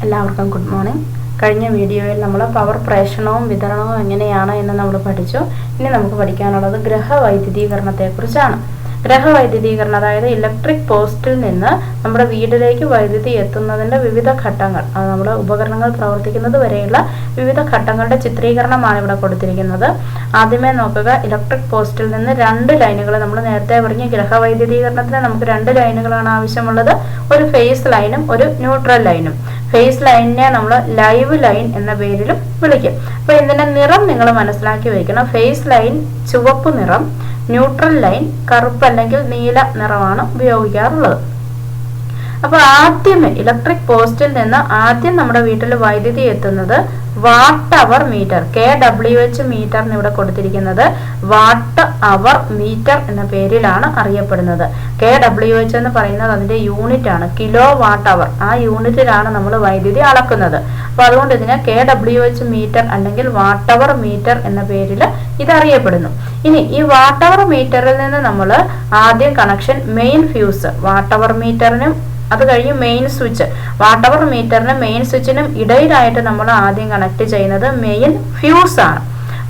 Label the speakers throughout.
Speaker 1: എല്ലാവർക്കും good morning. കഴിഞ്ഞ വീഡിയോയിൽ നമ്മൾ പവർ പ്രേഷണവും വിതരണവും എങ്ങനെയാണ് എന്ന് നമ്മൾ പഠിച്ചു. ഇനി നമുക്ക് പഠിക്കാനുള്ളത് ഗ്രഹവൈദ്യുതീകരണത്തെക്കുറിച്ചാണ്. ഗ്രഹവൈദ്യുതീകരണം അതായത് ഇലക്ട്രിക് പോസ്റ്റിൽ നിന്ന് നമ്മുടെ വീട്ടിലേക്ക് വൈദ്യുതി എത്തുന്നതിൻ്റെ വിവിധ ഘട്ടങ്ങൾ, അത് നമ്മുടെ ഉപകരണങ്ങൾ പ്രവർത്തിക്കുന്നത് വരെയുള്ള വിവിധ ഘട്ടങ്ങളുടെ ചിത്രീകരണമാണ് ഇവിടെ കൊടുത്തിരിക്കുന്നത്. ആദ്യമേ നോക്കുക, ഇലക്ട്രിക് പോസ്റ്റിൽ നിന്ന് രണ്ട് ലൈനുകൾ. നമ്മൾ നേരത്തെ പറഞ്ഞ ഗ്രഹവൈദ്യുതീകരണത്തിന് നമുക്ക് രണ്ട് ലൈനുകളാണ് ആവശ്യമുള്ളത്, ഒരു ഫേസ് ലൈനും ഒരു ന്യൂട്രൽ ലൈനും. ഫേസ് ലൈനിനെ നമ്മൾ ലൈവ് ലൈൻ എന്ന പേരിലും വിളിക്കും. അപ്പോൾ ഇതിൻ്റെ നിറം നിങ്ങൾ മനസ്സിലാക്കി വയ്ക്കണം. ഫേസ് ലൈൻ ചുവപ്പ് നിറം, ന്യൂട്രൽ ലൈൻ കറുപ്പ് അല്ലെങ്കിൽ നീല നിറമാണ് ഉപയോഗിക്കാറുള്ളത്. അപ്പോൾ ആദ്യമേ ഇലക്ട്രിക് പോസ്റ്റിൽ നിന്ന് ആദ്യം നമ്മുടെ വീട്ടിൽ വൈദ്യുതി എത്തുന്നത് വാട്ട് അവർ മീറ്റർ, KWH മീറ്ററിന് ഇവിടെ കൊടുത്തിരിക്കുന്നത് വാട്ട് അവർ മീറ്റർ എന്ന പേരിലാണ് അറിയപ്പെടുന്നത്. KWH എന്ന് പറയുന്നത് അതിൻ്റെ യൂണിറ്റ് ആണ്, കിലോ വാട്ട് അവർ. ആ യൂണിറ്റിലാണ് നമ്മൾ വൈദ്യുതി അളക്കുന്നത്. അപ്പോൾ അതുകൊണ്ട് ഇതിന് KWH മീറ്റർ അല്ലെങ്കിൽ വാട്ട് അവർ മീറ്റർ എന്ന പേരിൽ ഇതറിയപ്പെടുന്നു. ഇനി ഈ വാട്ട് അവർ മീറ്ററിൽ നിന്ന് നമ്മൾ ആദ്യം connection main fuse, watt hour മീറ്ററിനും അത് കഴിഞ്ഞ് മെയിൻ സ്വിച്ച്, വാട്ട് അവർ മീറ്ററിനും മെയിൻ സ്വിച്ചിനും ഇടയിലായിട്ട് നമ്മൾ ആദ്യം കണക്ട് ചെയ്യുന്നത് മെയിൻ ഫ്യൂസ് ആണ്.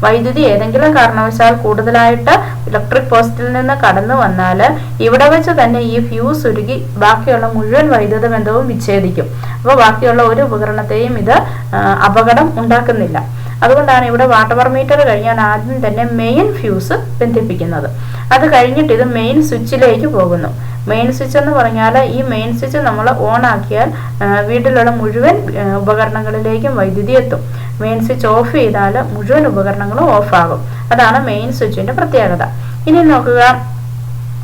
Speaker 1: വൈദ്യുതി ഏതെങ്കിലും കാരണവശാൽ കൂടുതലായിട്ട് ഇലക്ട്രിക് പോസ്റ്റിൽ നിന്ന് കടന്നു വന്നാൽ ഇവിടെ വെച്ച് തന്നെ ഈ ഫ്യൂസ് ഉരുകി ബാക്കിയുള്ള മുഴുവൻ വൈദ്യുത ബന്ധവും വിച്ഛേദിക്കും. അപ്പോൾ ബാക്കിയുള്ള ഒരു ഉപകരണത്തെയും ഇത് അപകടം ഉണ്ടാക്കുന്നില്ല. അതുകൊണ്ടാണ് ഇവിടെ വാട്ട് അവർ മീറ്റർ കഴിഞ്ഞാൽ ആദ്യം തന്നെ മെയിൻ ഫ്യൂസ് ബന്ധിപ്പിക്കുന്നത്. അത് കഴിഞ്ഞിട്ട് ഇത് മെയിൻ സ്വിച്ചിലേക്ക് പോകുന്നു. മെയിൻ സ്വിച്ച് എന്ന് പറഞ്ഞാൽ ഈ മെയിൻ സ്വിച്ച് നമ്മൾ ഓൺ ആക്കിയാൽ വീട്ടിലുള്ള മുഴുവൻ ഉപകരണങ്ങളിലേക്കും വൈദ്യുതി എത്തും. മെയിൻ സ്വിച്ച് ഓഫ് ചെയ്താൽ മുഴുവൻ ഉപകരണങ്ങളും ഓഫാകും. അതാണ് മെയിൻ സ്വിച്ചിൻ്റെ പ്രത്യേകത. ഇനി നോക്കുക,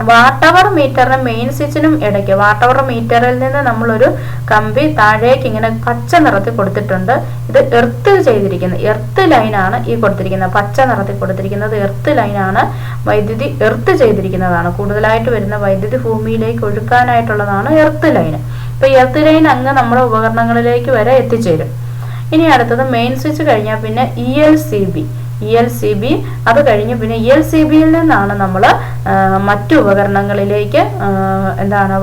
Speaker 1: വാട്ട് അവർ മീറ്ററിനും മെയിൻ സ്വിച്ചിനും ഇടയ്ക്ക് വാട്ട് അവർ മീറ്ററിൽ നിന്ന് നമ്മളൊരു കമ്പി താഴേക്ക് ഇങ്ങനെ പച്ച നിറത്തിൽ കൊടുത്തിട്ടുണ്ട്. ഇത് എർത്ത് ചെയ്തിരിക്കുന്നത്, എർത്ത് ലൈനാണ് ഈ കൊടുത്തിരിക്കുന്നത്. പച്ച നിറത്തിൽ കൊടുത്തിരിക്കുന്നത് എർത്ത് ലൈനാണ്. വൈദ്യുതി എർത്ത് ചെയ്തിരിക്കുന്നതാണ്. കൂടുതലായിട്ട് വരുന്ന വൈദ്യുതി ഭൂമിയിലേക്ക് ഒഴുക്കാനായിട്ടുള്ളതാണ് എർത്ത് ലൈൻ. അപ്പോൾ എർത്ത് ലൈൻ അങ്ങ് നമ്മുടെ ഉപകരണങ്ങളിലേക്ക് വരെ എത്തിച്ചേരും. ഇനി അടുത്തത് മെയിൻ സ്വിച്ച് കഴിഞ്ഞാൽ പിന്നെ ELCB, അത് കഴിഞ്ഞ് പിന്നെ ELCBയിൽ നിന്നാണ് നമ്മൾ മറ്റു ഉപകരണങ്ങളിലേക്ക്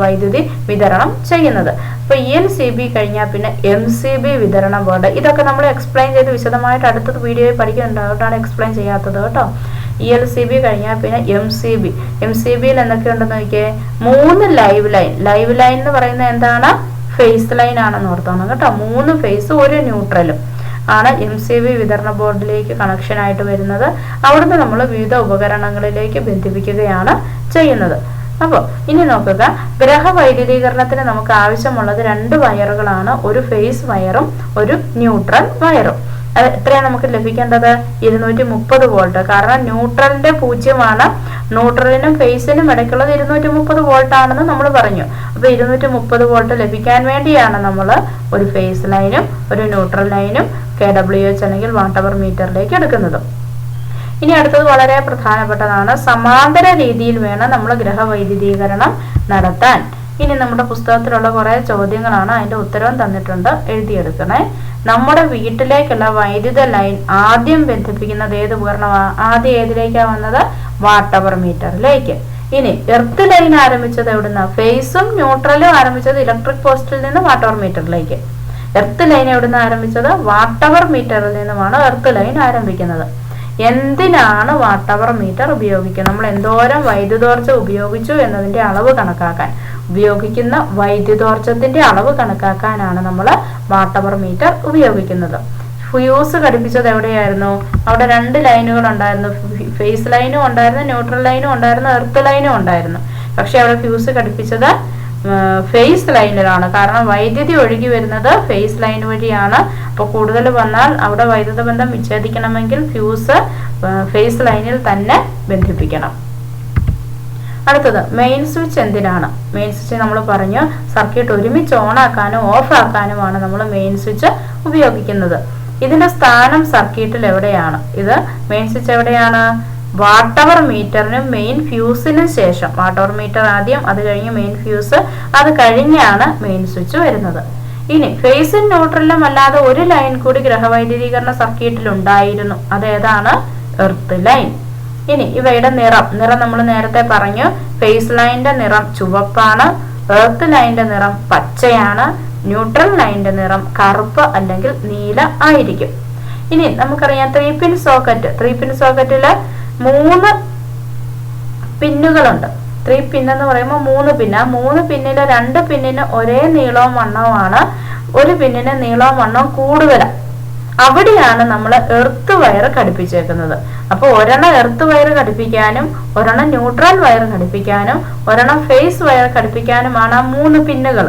Speaker 1: വൈദ്യുതി വിതരണം ചെയ്യുന്നത്. അപ്പോൾ ELCB കഴിഞ്ഞാൽ പിന്നെ MCB വിതരണ ബോർഡ്. ഇതൊക്കെ നമ്മൾ എക്സ്പ്ലെയിൻ ചെയ്ത് വിശദമായിട്ട് അടുത്ത വീഡിയോയിൽ പഠിക്കുന്നുണ്ട്, അതുകൊണ്ടാണ് എക്സ്പ്ലെയിൻ ചെയ്യാത്തത് കേട്ടോ. ELCB കഴിഞ്ഞാൽ പിന്നെ MCBയിൽ എന്തൊക്കെ ഉണ്ടെന്ന് നോക്കിയേ, 3 ലൈവ് ലൈൻ എന്ന് പറയുന്നത് എന്താണ്, ഫേസ് ലൈൻ ആണെന്ന് ഓർത്തോണം കേട്ടോ. 3 ഫേസ് 1 ന്യൂട്രലും ആണ് MCB വിതരണ ബോർഡിലേക്ക് കണക്ഷനായിട്ട് വരുന്നത്. അവിടുന്ന് നമ്മൾ വിവിധ ഉപകരണങ്ങളിലേക്ക് ബന്ധിപ്പിക്കുകയാണ് ചെയ്യുന്നത്. അപ്പോൾ ഇനി നോക്കുക, ഗ്രഹവൈദ്യുതീകരണത്തിന് നമുക്ക് ആവശ്യമുള്ളത് 2 വയറുകളാണ്, ഒരു ഫേസ് വയറും ഒരു ന്യൂട്രൽ വയറും. അത് എത്രയാണ് നമുക്ക് ലഭിക്കേണ്ടത്, 230 വോൾട്ട്. കാരണം ന്യൂട്രലിന്റെ 0 ന്യൂട്രലിനും ഫേസിനും ഇടയ്ക്കുള്ളത് 230 വോൾട്ട് ആണെന്ന് നമ്മൾ പറഞ്ഞു. അപ്പോൾ 230 വോൾട്ട് ലഭിക്കാൻ വേണ്ടിയാണ് നമ്മൾ ഒരു ഫേസ് ലൈനും ഒരു ന്യൂട്രൽ ലൈനും KWH അല്ലെങ്കിൽ വാട്ട് അവർ മീറ്ററിലേക്ക് എടുക്കുന്നത്. ഇനി അടുത്തത് വളരെ പ്രധാനപ്പെട്ടതാണ്, സമാന്തര രീതിയിൽ വേണം നമ്മൾ ഗ്രഹവൈദ്യുതീകരണം നടത്താൻ. ഇനി നമ്മുടെ പുസ്തകത്തിലുള്ള കുറേ ചോദ്യങ്ങളാണ്, അതിൻ്റെ ഉത്തരവും തന്നിട്ടുണ്ട്, എഴുതിയെടുക്കണേ. നമ്മുടെ വീട്ടിലേക്കുള്ള വൈദ്യുത ലൈൻ ആദ്യം ബന്ധിപ്പിക്കുന്നത് ഏത് ഉപകരണമാണ്, ആദ്യം ഏതിലേക്കാണ് വന്നത്, വാട്ട് അവർ മീറ്ററിലേക്ക്. ഇനി എർത്ത് ലൈൻ ആരംഭിച്ചത് എവിടുന്ന, ഫേസും ന്യൂട്രലും ആരംഭിച്ചത് ഇലക്ട്രിക് പോസ്റ്റിൽ നിന്ന് വാട്ട് അവർ മീറ്ററിലേക്ക്. എർത്ത് ലൈൻ എവിടുന്ന് ആരംഭിച്ചത്, വാട്ട് അവർ മീറ്ററിൽ നിന്നുമാണ് എർത്ത് ലൈൻ ആരംഭിക്കുന്നത്. എന്തിനാണ് വാട്ട് അവർ മീറ്റർ ഉപയോഗിക്കുന്നത്, നമ്മൾ എന്തോരം വൈദ്യുതോർജ്ജം ഉപയോഗിച്ചു എന്നതിൻ്റെ അളവ് കണക്കാക്കാൻ, ഉപയോഗിക്കുന്ന വൈദ്യുതോർജ്ജത്തിൻ്റെ അളവ് കണക്കാക്കാനാണ് നമ്മൾ വാട്ട് അവർ മീറ്റർ ഉപയോഗിക്കുന്നത്. ഫ്യൂസ് ഘടിപ്പിച്ചത് എവിടെയായിരുന്നു, അവിടെ 2 ലൈനുകൾ ഉണ്ടായിരുന്നു, ഫേസ് ലൈനും ഉണ്ടായിരുന്നു, ന്യൂട്രൽ ലൈനും ഉണ്ടായിരുന്നു, എർത്ത് ലൈനും ഉണ്ടായിരുന്നു. പക്ഷെ അവിടെ ഫ്യൂസ് ഘടിപ്പിച്ചത് ഫേസ് ലൈനിലാണ്. കാരണം വൈദ്യുതി ഒഴുകി വരുന്നത് ഫേസ് ലൈൻ വഴിയാണ്. അപ്പോൾ കൂടുതൽ വന്നാൽ അവിടെ വൈദ്യുത ബന്ധം വിച്ഛേദിക്കണമെങ്കിൽ ഫ്യൂസ് ഫേസ് ലൈനിൽ തന്നെ ബന്ധിപ്പിക്കണം. അടുത്തത് മെയിൻ സ്വിച്ച് എന്തിനാണ്, മെയിൻ സ്വിച്ച് നമ്മൾ പറഞ്ഞു സർക്യൂട്ട് ഒരുമിച്ച് ഓൺ ആക്കാനും ഓഫ് ആക്കാനുമാണ് നമ്മൾ മെയിൻ സ്വിച്ച് ഉപയോഗിക്കുന്നത്. ഇതിന്റെ സ്ഥാനം സർക്യൂട്ടിൽ എവിടെയാണ്, ഇത് മെയിൻ സ്വിച്ച് എവിടെയാണ്, വാട്ട് അവർ മീറ്ററിനും മെയിൻ ഫ്യൂസിനും ശേഷം. വാട്ട് അവർ മീറ്റർ ആദ്യം, അത് കഴിഞ്ഞ് മെയിൻ ഫ്യൂസ്, അത് കഴിഞ്ഞാണ് മെയിൻ സ്വിച്ച് വരുന്നത്. ഇനി ഫേസും ന്യൂട്രലും അല്ലാതെ ഒരു ലൈൻ കൂടി ഗ്രഹവൈദ്യുതീകരണ സർക്യൂട്ടിൽ ഉണ്ടായിരുന്നു, അതേതാണ്, എർത്ത് ലൈൻ. ഇനി ഇവയുടെ നിറം നമ്മൾ നേരത്തെ പറഞ്ഞു, ഫേസ് ലൈനിന്റെ നിറം ചുവപ്പാണ്, എർത്ത് ലൈനിന്റെ നിറം പച്ചയാണ്, ന്യൂട്രൽ ലൈനിന്റെ നിറം കറുപ്പ് അല്ലെങ്കിൽ നീല ആയിരിക്കും. ഇനി നമുക്കറിയാം 3 പിൻ സോക്കറ്റ്. 3 പിൻ സോക്കറ്റില് 3 പിന്നുകളുണ്ട്. 3 പിൻ എന്ന് പറയുമ്പോൾ 3 പിൻ. ആ 3 പിന്നിലെ 2 പിന്നിന് ഒരേ നീളവും വണ്ണവുമാണ്, ഒരു പിന്നിന് നീളവും വണ്ണവും കൂടുതലാണ്. അവിടെയാണ് നമ്മൾ എർത്ത് വയർ ഘടിപ്പിച്ചേക്കുന്നത്. അപ്പോൾ ഒരെണ്ണം എർത്ത് വയർ ഘടിപ്പിക്കാനും ഒരെണ്ണം ന്യൂട്രൽ വയർ ഘടിപ്പിക്കാനും ഒരെണ്ണം ഫേസ് വയർ ഘടിപ്പിക്കാനുമാണ് ആ 3 പിന്നുകൾ.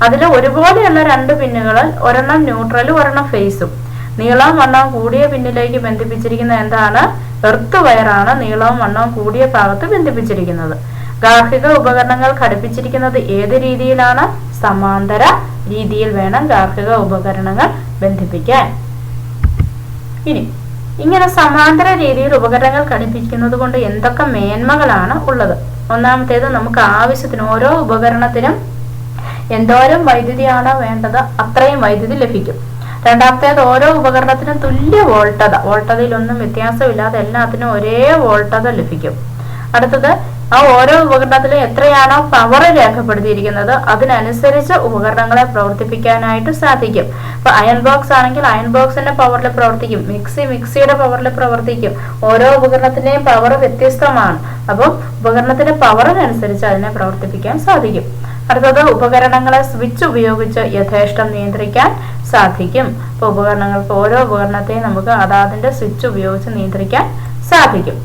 Speaker 1: അതിൽ ഒരുപോലെയുള്ള 2 പിന്നുകൾ, ഒരെണ്ണം ന്യൂട്രലും ഒരെണ്ണം ഫേസും. നീളവും വണ്ണവും കൂടിയ പിന്നിലേക്ക് ബന്ധിപ്പിച്ചിരിക്കുന്ന എന്താണ്? എർത്ത് വയറാണ് നീളവും വണ്ണവും കൂടിയ ഭാഗത്ത് ബന്ധിപ്പിച്ചിരിക്കുന്നത്. ഗാർഹിക ഉപകരണങ്ങൾ ഘടിപ്പിച്ചിരിക്കുന്നത് ഏത് രീതിയിലാണ്? സമാന്തര രീതിയിൽ വേണം ഗാർഹിക ഉപകരണങ്ങൾ ബന്ധിപ്പിക്കാൻ. ഇനി ഇങ്ങനെ സമാന്തര രീതിയിൽ ഉപകരണങ്ങൾ ഘടിപ്പിക്കുന്നത് കൊണ്ട് എന്തൊക്കെ മേന്മകളാണ് ഉള്ളത്? ഒന്നാമത്തേത്, നമുക്ക് ആവശ്യത്തിന് ഓരോ ഉപകരണത്തിനും എന്തോരം വൈദ്യുതിയാണോ വേണ്ടത് അത്രയും വൈദ്യുതി ലഭിക്കും. രണ്ടാമത്തേത്, ഓരോ ഉപകരണത്തിനും തുല്യ വോൾട്ടതയിലൊന്നും വ്യത്യാസമില്ലാതെ എല്ലാത്തിനും ഒരേ വോൾട്ടത ലഭിക്കും. അടുത്തത്, ആ ഓരോ ഉപകരണത്തിലും എത്രയാണോ പവർ രേഖപ്പെടുത്തിയിരിക്കുന്നത് അതിനനുസരിച്ച് ഉപകരണങ്ങളെ പ്രവർത്തിപ്പിക്കാനായിട്ട് സാധിക്കും. ഇപ്പൊ അയൺ ബോക്സ് ആണെങ്കിൽ അയൺ ബോക്സിന്റെ പവറിൽ പ്രവർത്തിക്കും, മിക്സിയുടെ പവറിൽ പ്രവർത്തിക്കും. ഓരോ ഉപകരണത്തിന്റെയും പവർ വ്യത്യസ്തമാണ്. അപ്പം ഉപകരണത്തിന്റെ പവറിനനുസരിച്ച് അതിനെ പ്രവർത്തിപ്പിക്കാൻ സാധിക്കും. അടുത്തത്, ഉപകരണങ്ങളെ സ്വിച്ച് ഉപയോഗിച്ച് യഥേഷ്ടം നിയന്ത്രിക്കാൻ സാധിക്കും. ഇപ്പൊ ഉപകരണങ്ങൾക്ക് ഓരോ ഉപകരണത്തെയും നമുക്ക് അതാതിന്റെ സ്വിച്ച് ഉപയോഗിച്ച് നിയന്ത്രിക്കാൻ സാധിക്കും.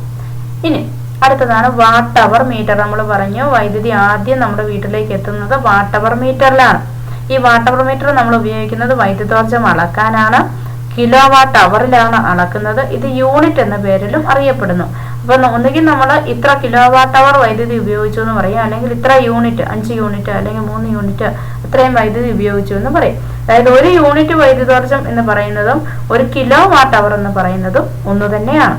Speaker 1: ഇനി അടുത്തതാണ് വാട്ട് അവർ മീറ്റർ. നമ്മൾ പറഞ്ഞു വൈദ്യുതി ആദ്യം നമ്മുടെ വീട്ടിലേക്ക് എത്തുന്നത് വാട്ട് അവർ മീറ്ററിലാണ്. ഈ വാട്ട് അവർ മീറ്റർ നമ്മൾ ഉപയോഗിക്കുന്നത് വൈദ്യുതോർജ്ജം അളക്കാനാണ്. കിലോ വാട്ട് അവറിലാണ് അളക്കുന്നത്. ഇത് യൂണിറ്റ് എന്ന പേരിലും അറിയപ്പെടുന്നു. അപ്പൊ ഒന്നുകിൽ നമ്മൾ ഇത്ര കിലോ വാട്ട് അവർ വൈദ്യുതി ഉപയോഗിച്ചു എന്ന് പറയും, അല്ലെങ്കിൽ ഇത്ര യൂണിറ്റ്, 5 യൂണിറ്റ് അല്ലെങ്കിൽ 3 യൂണിറ്റ് അത്രയും വൈദ്യുതി ഉപയോഗിച്ചു എന്ന് പറയും. അതായത് 1 യൂണിറ്റ് വൈദ്യുതോർജ്ജം എന്ന് പറയുന്നതും 1 കിലോ വാട്ട് അവർ എന്ന് പറയുന്നതും ഒന്ന് തന്നെയാണ്.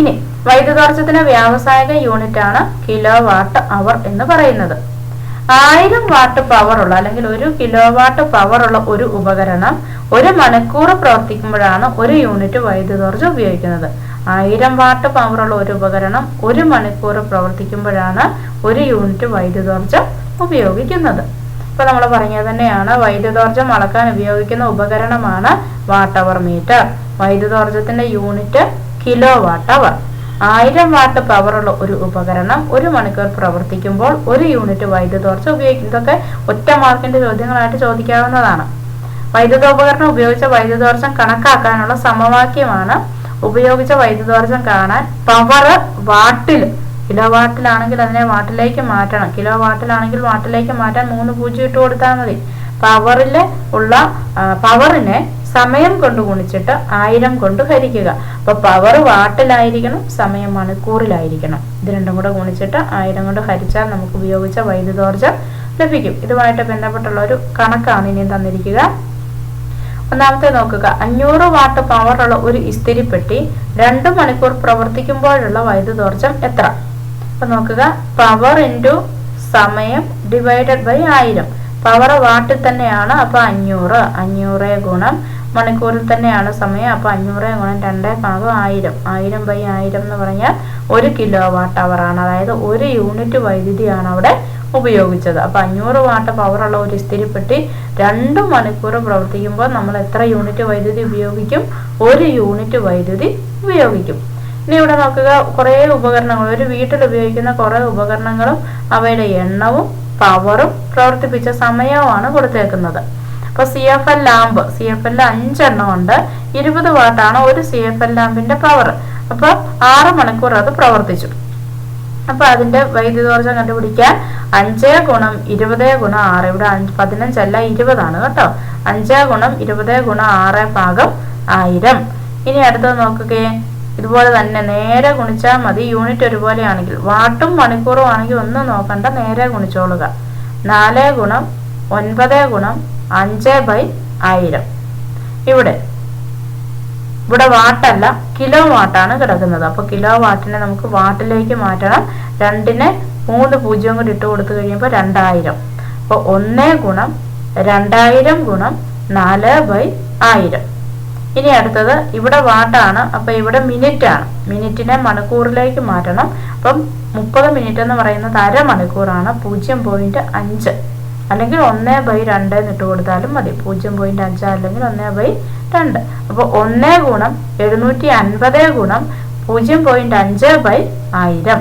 Speaker 1: ഇനി വൈദ്യുതോർജ്ജത്തിന് വ്യാവസായിക യൂണിറ്റ് ആണ് കിലോ വാട്ട് അവർ എന്ന് പറയുന്നത്. 1000 വാട്ട് പവറുള്ള അല്ലെങ്കിൽ 1 കിലോ വാട്ട് പവറുള്ള ഒരു ഉപകരണം 1 മണിക്കൂർ പ്രവർത്തിക്കുമ്പോഴാണ് 1 യൂണിറ്റ് വൈദ്യുതോർജ്ജം ഉപയോഗിക്കുന്നത്. 1000 വാട്ട് പവറുള്ള ഒരു ഉപകരണം 1 മണിക്കൂർ പ്രവർത്തിക്കുമ്പോഴാണ് 1 യൂണിറ്റ് വൈദ്യുതോർജ്ജം ഉപയോഗിക്കുന്നത്. ഇപ്പൊ നമ്മൾ പറഞ്ഞത് തന്നെയാണ്, വൈദ്യുതോർജ്ജം അളക്കാൻ ഉപയോഗിക്കുന്ന ഉപകരണമാണ് വാട്ട് അവർ മീറ്റർ. വൈദ്യുതോർജ്ജത്തിന്റെ unit kilowatt hour. 1000 watt പവറുള്ള ഒരു ഉപകരണം 1 മണിക്കൂർ പ്രവർത്തിക്കുമ്പോൾ 1 യൂണിറ്റ് വൈദ്യുതോർജ്ജം ഉപയോഗിക്കും. ഇതൊക്കെ ഒറ്റ മാർക്കിന്റെ ചോദ്യങ്ങളായിട്ട് ചോദിക്കാവുന്നതാണ്. വൈദ്യുതോപകരണം ഉപയോഗിച്ച വൈദ്യുതോർജ്ജം കണക്കാക്കാനുള്ള സമവാക്യമാണ്. ഉപയോഗിച്ച വൈദ്യുതോർജ്ജം കാണാൻ പവർ വാട്ടിൽ, കിലോ വാട്ടിലാണെങ്കിൽ അതിനെ വാട്ടിലേക്ക് മാറ്റണം, കിലോ വാട്ടിലാണെങ്കിൽ വാട്ടിലേക്ക് മാറ്റാൻ 3 പൂജ്യം ഇട്ട് കൊടുത്താൽ മതി. പവറിനെ സമയം കൊണ്ട് ഗുണിച്ചിട്ട് 1000 കൊണ്ട് ഹരിക്കുക. അപ്പൊ പവർ വാട്ടിലായിരിക്കണം, സമയം മണിക്കൂറിലായിരിക്കണം. ഇത് രണ്ടും കൂടെ ഗുണിച്ചിട്ട് 1000 കൊണ്ട് ഹരിച്ചാൽ നമുക്ക് ഉപയോഗിച്ച വൈദ്യുതോർജ്ജം ലഭിക്കും. ഇതുമായിട്ട് ബന്ധപ്പെട്ടുള്ള ഒരു കണക്കാണ് ഇനി തന്നിരിക്കുക. ഒന്നാമത്തെ നോക്കുക, 500 വാട്ട് പവറുള്ള ഒരു ഇസ്തിരിപ്പെട്ടി 2 മണിക്കൂർ പ്രവർത്തിക്കുമ്പോഴുള്ള വൈദ്യുതോർജ്ജം എത്ര? അപ്പൊ നോക്കുക, പവർ ഇൻറ്റു സമയം ഡിവൈഡഡ് ബൈ 1000. പവർ വാട്ടിൽ തന്നെയാണ്, അപ്പൊ 500 ഗുണം മണിക്കൂറിൽ തന്നെയാണ് സമയം, അപ്പൊ 500 ഗുണം 2/1000. 1000/1000 എന്ന് പറഞ്ഞാൽ 1 കിലോ വാട്ട് അവർ ആണ്. അതായത് 1 യൂണിറ്റ് വൈദ്യുതിയാണ് അവിടെ ഉപയോഗിച്ചത്. അപ്പൊ 500 വാട്ട് പവറുള്ള ഒരു ഇസ്തിരിപ്പെട്ടി 2 മണിക്കൂർ പ്രവർത്തിക്കുമ്പോൾ നമ്മൾ എത്ര യൂണിറ്റ് വൈദ്യുതി ഉപയോഗിക്കും? 1 യൂണിറ്റ് വൈദ്യുതി ഉപയോഗിക്കും. ഇനി ഇവിടെ നോക്കുക, കുറേ ഉപകരണങ്ങൾ, ഒരു വീട്ടിൽ ഉപയോഗിക്കുന്ന കുറേ ഉപകരണങ്ങളും അവയുടെ എണ്ണവും പവറും പ്രവർത്തിപ്പിച്ച സമയവുമാണ് കൊടുത്തേക്കുന്നത്. അപ്പൊ CFL ലാമ്പ്, CFL 5 എണ്ണം ഉണ്ട്. 20 വാട്ടാണ് ഒരു CFL ലാമ്പിന്റെ പവർ. അപ്പൊ 6 മണിക്കൂർ അത് പ്രവർത്തിച്ചു. അപ്പൊ അതിന്റെ വൈദ്യുതോർജ്ജം കണ്ടുപിടിക്കാൻ 5 ഗുണം 20 ഗുണം 6, ഇവിടെ 15 അല്ല 20 ആണ് കേട്ടോ. 5 ഗുണം 20 ഗുണം 6 ഭാഗം 1000. ഇനി അടുത്തത് നോക്കുകയെ, ഇതുപോലെ തന്നെ നേരെ ഗുണിച്ചാൽ മതി. യൂണിറ്റ് ഒരുപോലെ ആണെങ്കിൽ, വാട്ടും മണിക്കൂറും ആണെങ്കിൽ ഒന്നും നോക്കണ്ട, നേരെ ഗുണിച്ചോളുക. 4 ഗുണം 9 ഗുണം 5/1000. ഇവിടെ വാട്ടല്ല കിലോ വാട്ടാണ് കിടക്കുന്നത്. അപ്പൊ കിലോ വാട്ടിനെ നമുക്ക് വാട്ടിലേക്ക് മാറ്റണം. 2നെ 3 പൂജ്യം കൂടി ഇട്ട് കൊടുത്തു കഴിയുമ്പോൾ 2000. അപ്പൊ 1 ഗുണം 2000 ഗുണം 4/1000. ഇനി അടുത്തത് ഇവിടെ വാട്ടാണ്, അപ്പൊ ഇവിടെ മിനിറ്റ് ആണ്. മിനിറ്റിനെ മണിക്കൂറിലേക്ക് മാറ്റണം. അപ്പം 30 മിനിറ്റ് എന്ന് പറയുന്നത് അരമണിക്കൂറാണ്. 0.5. അല്ലെങ്കിൽ 1/2 ഇട്ട് കൊടുത്താലും മതി. 0.5 അല്ലെങ്കിൽ 1/2. അപ്പോൾ 1 ഗുണം 750 ഗുണം 0.5/1000.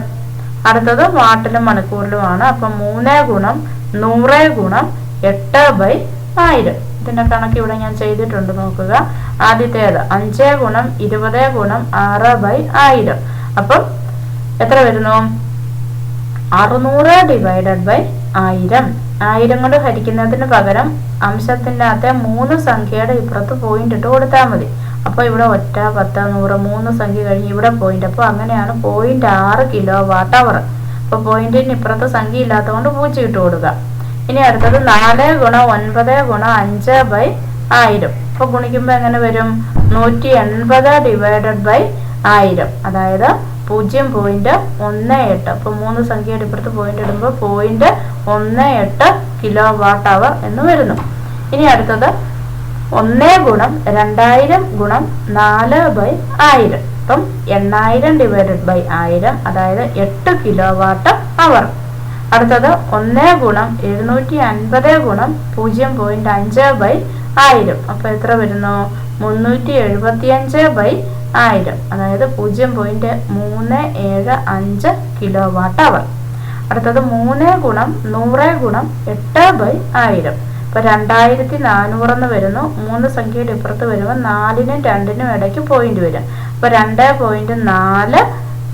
Speaker 1: അടുത്തത് വാട്ടിലും മണിക്കൂറിലുമാണ്. അപ്പം 3 ഗുണം 100 ഗുണം 8/1000. ഇതിന്റെ കണക്ക് ഇവിടെ ഞാൻ ചെയ്തിട്ടുണ്ട്, നോക്കുക. ആദ്യത്തേത് 5 ഗുണം 20 ഗുണം 6/1000. അപ്പം എത്ര വരുന്നു? 600 ഡിവൈഡഡ് ബൈ 1000. 1000 കൊണ്ട് ഹരിക്കുന്നതിന് പകരം അംശത്തിന്റെ അകത്തെ 3 സംഖ്യയുടെ ഇപ്പുറത്ത് പോയിന്റ് ഇട്ട് കൊടുത്താൽ മതി. അപ്പൊ ഇവിടെ 1, 10, 100 3 സംഖ്യ കഴിഞ്ഞ് ഇവിടെ പോയിന്റ്. അപ്പൊ അങ്ങനെയാണ് 0.6 kWh. അപ്പൊ പോയിന്റിന് ഇപ്പുറത്ത് സംഖ്യ ഇല്ലാത്തതുകൊണ്ട് 0 ഇട്ട് കൊടുക്കുക. ഇനി അടുത്തത് 4 ഗുണം 9 ഗുണം 5/1000. അപ്പൊ ഗുണിക്കുമ്പോ എങ്ങനെ വരും? 180 ഡിവൈഡഡ് ബൈ 1000, അതായത് 0.18. അപ്പൊ 3 സംഖ്യയുടെ ഇപ്പുറത്ത് പോയിന്റ് ഇടുമ്പോൾ 0.18 kWh എന്ന് വരുന്നു. ഇനി അടുത്തത് 1 ഗുണം 2000 ഗുണം 4/1000. അപ്പം 8000 ഡിവൈഡഡ് ബൈ 1000, അതായത് 8 kWh. അടുത്തത് 1 ഗുണം 750 ഗുണം 0.5/1000. അപ്പൊ എത്ര വരുന്നു? 375/1000, അതായത് 0.375 kWh. അടുത്തത് 3 ഗുണം 100 ഗുണം 8/1000. അപ്പൊ 2400 എന്ന് വരുന്നു. 3 സംഖ്യയുടെ ഇപ്പുറത്ത് വരുമ്പോൾ 4നും 2നും ഇടയ്ക്ക് പോയിന്റ് വരും. അപ്പൊ 2.4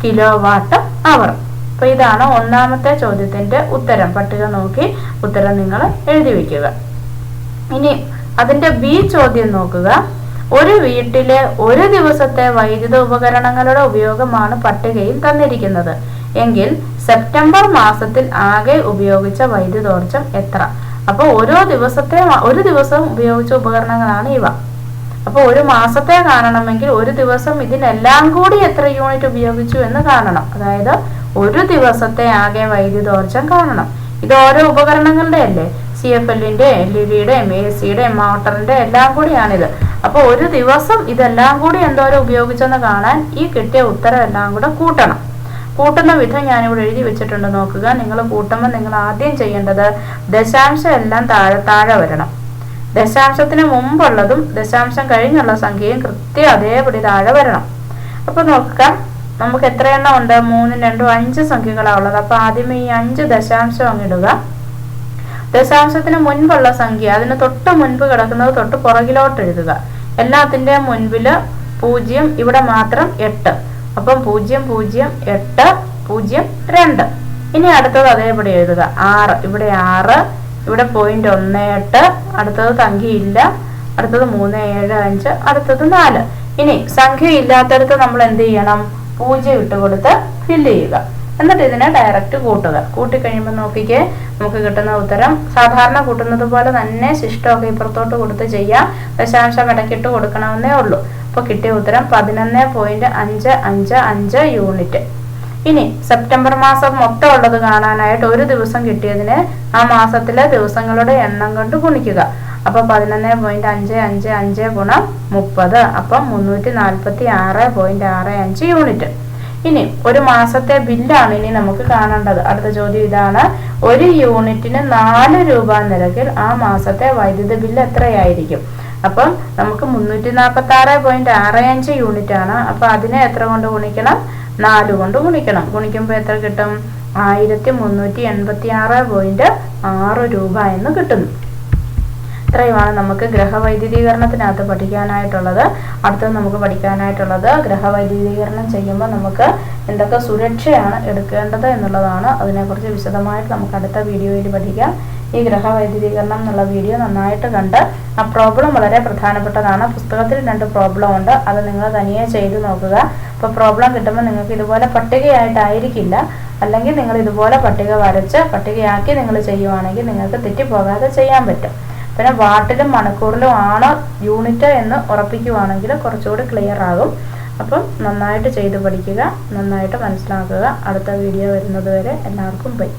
Speaker 1: kWh. അപ്പൊ ഇതാണ് ഒന്നാമത്തെ ചോദ്യത്തിന്റെ ഉത്തരം. പട്ടിക നോക്കി ഉത്തരം നിങ്ങൾ എഴുതി വെക്കുക. ഇനി അതിന്റെ ബി ചോദ്യം നോക്കുക. ഒരു വീട്ടിലെ ഒരു ദിവസത്തെ വൈദ്യുത ഉപകരണങ്ങളുടെ ഉപയോഗമാണ് പട്ടികയിൽ തന്നിരിക്കുന്നത് എങ്കിൽ സെപ്റ്റംബർ മാസത്തിൽ ആകെ ഉപയോഗിച്ച വൈദ്യുതോർജ്ജം എത്ര? അപ്പോൾ ഒരു ദിവസം ഉപയോഗിച്ച ഉപകരണങ്ങളാണ് ഇവ. അപ്പോൾ ഒരു മാസത്തെ കാണണമെങ്കിൽ ഒരു ദിവസം ഇതിനെല്ലാം കൂടി എത്ര യൂണിറ്റ് ഉപയോഗിച്ചു എന്ന് കാണണം. അതായത് ഒരു ദിവസത്തെ ആകെ വൈദ്യുതോർജ്ജം കാണണം. ഇത് ഓരോ ഉപകരണങ്ങളുടെ അല്ലേ, CFL-ന്റെ, LED-യുടെ, AC-യുടെ, മോട്ടറിന്റെ എല്ലാം കൂടിയാണിത്. അപ്പോൾ ഒരു ദിവസം ഇതെല്ലാം കൂടി എന്തോരം ഉപയോഗിച്ചെന്ന് കാണാൻ ഈ കിട്ടിയ ഉത്തരം എല്ലാം കൂടെ കൂട്ടണം. കൂട്ടുന്ന വിധം ഞാനിവിടെ എഴുതി വെച്ചിട്ടുണ്ട്, നോക്കുക. നിങ്ങൾ കൂട്ടുമ്പോൾ നിങ്ങൾ ആദ്യം ചെയ്യേണ്ടത് ദശാംശം എല്ലാം താഴെ വരണം. ദശാംശത്തിന് മുമ്പുള്ളതും ദശാംശം കഴിഞ്ഞുള്ള സംഖ്യയും കൃത്യം അതേപടി താഴെ വരണം. അപ്പൊ നോക്കുക, നമുക്ക് എത്ര എണ്ണം ഉണ്ട്? 3, 2, 5 സംഖ്യകളാണ് ഉള്ളത്. അപ്പൊ ആദ്യമേ ഈ 5 ദശാംശം അങ്ങിടുക. ദശാംശത്തിന് മുൻപുള്ള സംഖ്യ അതിന് തൊട്ട് മുൻപ് കിടക്കുന്നത് തൊട്ട് പുറകിലോട്ട് എഴുതുക. എല്ലാത്തിന്റെ മുൻപില് 0, ഇവിടെ മാത്രം 8. അപ്പം 0, 0, 8, 0, 2. ഇനി അടുത്തത് അതേപടി എഴുതുക. 6, ഇവിടെ 6, ഇവിടെ 0.18, അടുത്തത് സംഖ്യയില്ല, അടുത്തത് 3, 7, 5, അടുത്തത് 4. ഇനി സംഖ്യ ഇല്ലാത്തടത്ത് നമ്മൾ എന്ത് ചെയ്യണം? 0 ഇട്ട് കൊടുത്ത് ഫില്ല് ചെയ്യുക. എന്നിട്ട് ഇതിനെ ഡയറക്റ്റ് കൂട്ടുക. കൂട്ടിക്കഴിയുമ്പോൾ നോക്കിക്കേ, നമുക്ക് കിട്ടുന്ന ഉത്തരം സാധാരണ കൂട്ടുന്നത് പോലെ തന്നെ ശിഷ്ടമൊക്കെ ഇപ്പുറത്തോട്ട് കൊടുത്ത് ചെയ്യാം. ദശാംശം ഇടയ്ക്കിട്ട് കൊടുക്കണമെന്നേ ഉള്ളൂ. അപ്പോൾ കിട്ടിയ ഉത്തരം 11.555 യൂണിറ്റ്. ഇനി സെപ്റ്റംബർ മാസം മൊത്തം ഉള്ളത് കാണാനായിട്ട് ഒരു ദിവസം കിട്ടിയതിനെ ആ മാസത്തിലെ ദിവസങ്ങളുടെ എണ്ണം കൊണ്ട് ഗുണിക്കുക. അപ്പൊ 11.555 ഗുണം 30, അപ്പം 346.65 യൂണിറ്റ്. ഇനി ഒരു മാസത്തെ ബില്ലാണ് ഇനി നമുക്ക് കാണേണ്ടത്. അടുത്ത ചോദ്യം ഇതാണ്. ഒരു യൂണിറ്റിന് 4 രൂപ നിരക്കിൽ ആ മാസത്തെ വൈദ്യുതി ബില്ല് എത്രയായിരിക്കും? അപ്പം നമുക്ക് 346.65 യൂണിറ്റ് ആണ്. അപ്പൊ അതിനെ എത്ര കൊണ്ട് ഗുണിക്കണം? 4 കൊണ്ട് ഗുണിക്കണം. ഗുണിക്കുമ്പോൾ എത്ര കിട്ടും? 1386.6 രൂപ എന്ന് കിട്ടുന്നു. ഇത്രയുമാണ് നമുക്ക് ഗ്രഹവൈദ്യുതീകരണത്തിനകത്ത് പഠിക്കാനായിട്ടുള്ളത്. അടുത്തത് നമുക്ക് പഠിക്കാനായിട്ടുള്ളത് ഗ്രഹവൈദ്യുതീകരണം ചെയ്യുമ്പോൾ നമുക്ക് എന്തൊക്കെ സുരക്ഷയാണ് എടുക്കേണ്ടത് എന്നുള്ളതാണ്. അതിനെക്കുറിച്ച് വിശദമായിട്ട് നമുക്ക് അടുത്ത വീഡിയോയിൽ പഠിക്കാം. ഈ ഗ്രഹവൈദ്യുതീകരണം എന്നുള്ള വീഡിയോ നന്നായിട്ട് കണ്ട് ആ പ്രോബ്ലം വളരെ പ്രധാനപ്പെട്ടതാണ്. പുസ്തകത്തിൽ 2 പ്രോബ്ലം ഉണ്ട്, അത് നിങ്ങൾ തനിയെ ചെയ്ത് നോക്കുക. അപ്പോൾ പ്രോബ്ലം കിട്ടുമ്പോൾ നിങ്ങൾക്ക് ഇതുപോലെ പട്ടികയായിട്ടായിരിക്കില്ല, അല്ലെങ്കിൽ നിങ്ങൾ ഇതുപോലെ പട്ടിക വരച്ച് പട്ടികയാക്കി നിങ്ങൾ ചെയ്യുവാണെങ്കിൽ നിങ്ങൾക്ക് തെറ്റിപ്പോകാതെ ചെയ്യാൻ പറ്റും. പിന്നെ വാട്ടിലും മണിക്കൂറിലും ആണ് യൂണിറ്റ് എന്ന് ഉറപ്പിക്കുവാണെങ്കിൽ കുറച്ചുകൂടി ക്ലിയർ ആകും. അപ്പം നന്നായിട്ട് ചെയ്ത് പഠിക്കുക, നന്നായിട്ട് മനസ്സിലാക്കുക. അടുത്ത വീഡിയോ വരുന്നത് വരെ എല്ലാവർക്കും ബൈ.